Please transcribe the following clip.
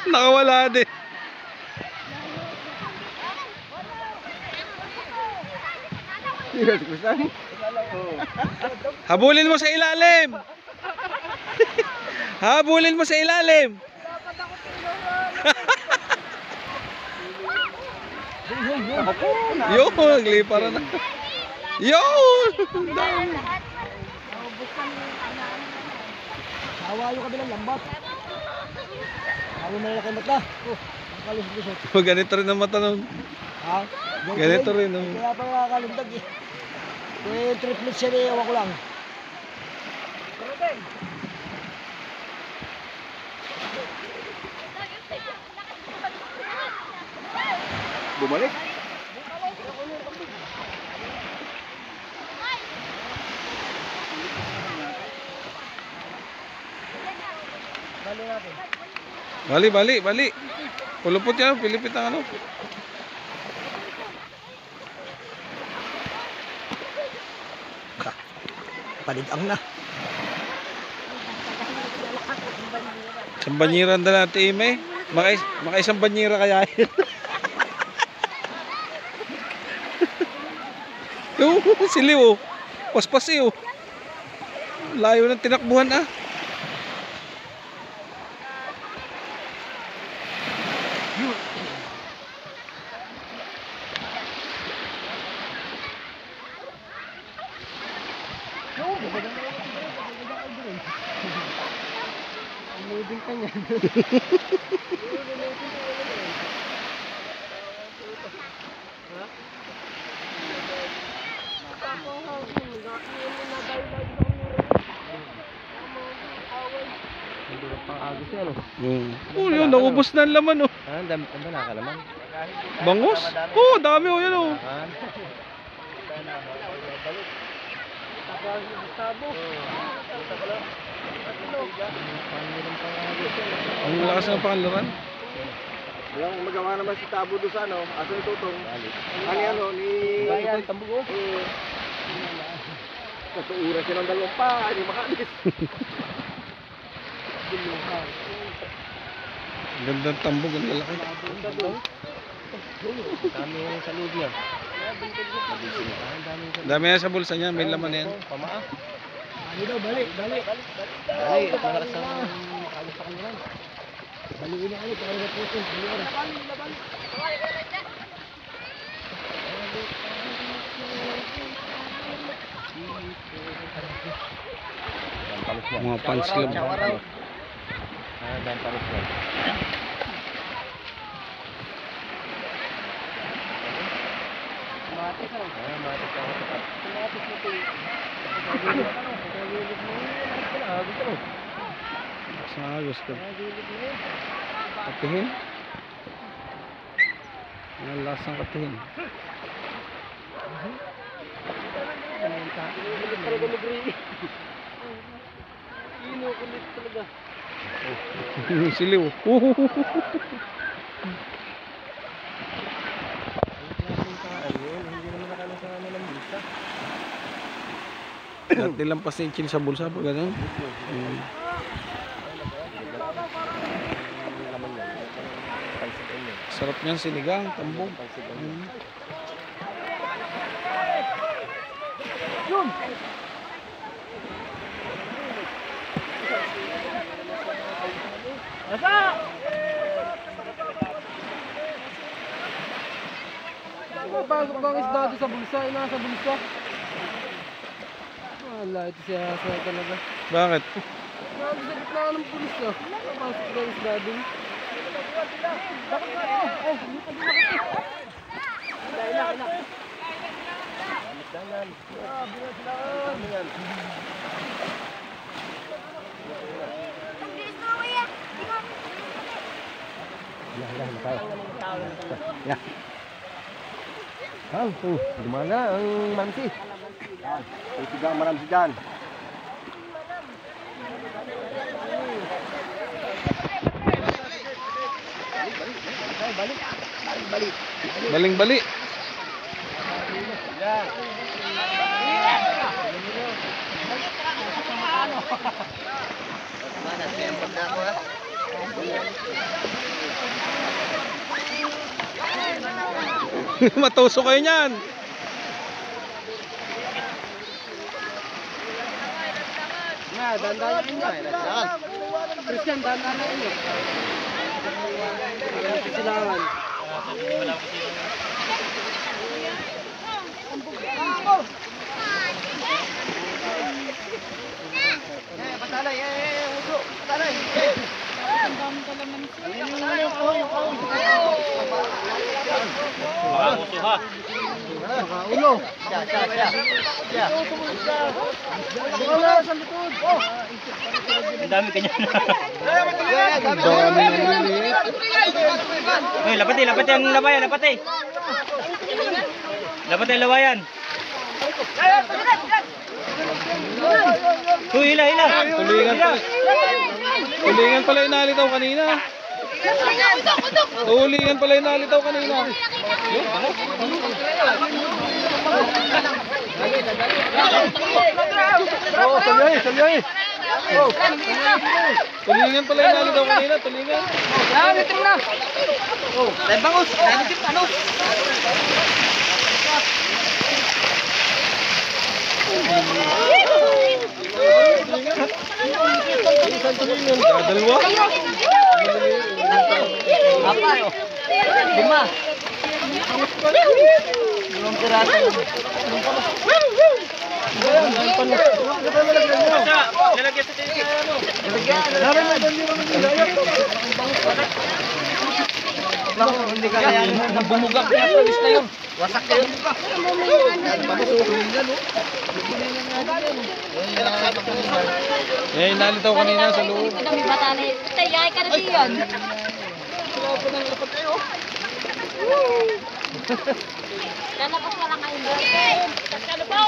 Nakawala din. Habulin mo sa ilalim. Habulin mo sa ilalim. Yun, nagliparan na. Yun! Hawa yung kabilang lambat. Hawa mo na kay mata. Ganito rin ang mata nun. Ha? Ganito rin. Kaya pa nakakalindag eh. Kung triplet siya eh, ewan ko lang. Bumalik. Bali. Pulupot yan, Pilipit ang ano. Paligang na. Isang banyiran na natin eh. Maka isang banyira kaya yun. Yung siliw oh. Paspas eh oh. Layo ng tinakbuhan ah. Loading ka niyan. Hindi pa agos yan oh. Oh, yun, naubos na ang laman oh. Ah, dami pa ba nakakalaman? Bangos? Oh, dami oh, yan oh. Ang lakas ng pangaluran. Walang magawa naman si Tabo doon sa ano. Aso ni Tutong. Ano yan o? Ni... Bayan, Tambugo. Katuura siya ng dalawang pa. Hindi makalis. Ganda ng tambog, ang lalaki. Dami yung sa loob niya. Dami yan sa bulsa niya, may laman yan. Pamaa. Ano daw, balik. Balik, at malakas ang alos sa kanila. Balikin na ulit, para na puso. Mga panslab. Dan palos yan. Matik ka. Matik ka. Matik mo ito. Gusto. Katihin. Ang lasang katihin. Talaga mag-ring. Kulit talaga. Siliw. Hindi naman nakala sa ano ng bulsa. At nilampas yung chin sa bulsa pag gano'n. Sarap niyan sinigang, tambong. Yun! Nasa! Bagong bang isda doon sa bulsa, nasa bulsa. Wala, ito siya talaga. Bakit? Nasa sa gitna ng pulis na. Napasok na isda doon. Bakit na ako? Oh, hindi pa din ako. Inak. Dalan. Bilas lang. Ya. Tuh, gimana ang mamsi? Itigang maram si Jan. Baling-bali. Ya. Matuso kayo niyan. Nga, dandanan ninyo. Christian, dandanan ninyo. Silangan. Patalay, uso. Patalay. Uso ha. Ulo. Ang dami kanya na. Dami ng maliliit. Uy, lapati ang labayan, lapati. Lapati ang labayan. Uy, hila. Tulingan pala. Tulingan pala yung nalitaw kanina. Tulingan pala yung nalitaw kanina. Oh, salyay. Oh. Tulingan pala yung nalitaw kanina. Tulingan. Ito na. Dahil bangus. Dahil tip ano. Dalawa. Apat. 5. Limang piraso. Lalagyan sa tinig. Hindi ka yan. Bumugak na sa lista yun. Wasak ka yun. Eh, nalitaw kanina sa loob. Kami batalay. Tayay ka na diyan. Lalabas pa lang kayo. Ano po?